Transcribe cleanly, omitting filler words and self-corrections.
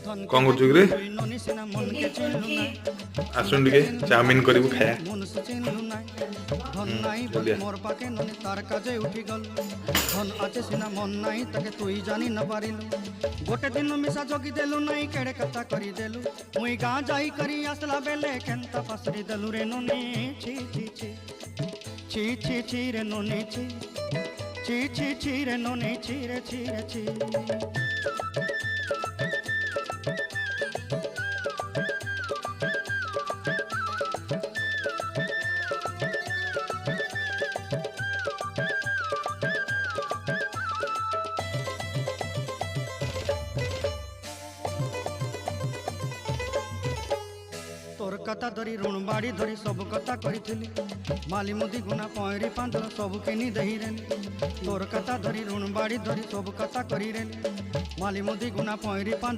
कौन कर रे आसुन टिके चाउमिन करू खाया मोर पाके ननी तार काजे उठी गल धन आचे सिना मन नाई ताके तुई जानी न पारिलु गोटे दिन मिसा जगी देलु नाई केड़े कथा करी देलु मुई गाँ जाई करी आसला बेले केंता फसरी देलु रे ननी छी छी छी छी छी छी रे ननी छी छी छी छी रे ननी छी रे छी रे छी तोर कथा धरी ऋण बाड़ी धरी सब कथा करी माली मुदी गुना पहरी पांदर सब किनी दही रेली तोर कथा धरी ऋण बाड़ी धरी सब कथा करी रेली माली मुदी गुना पहरी पांदर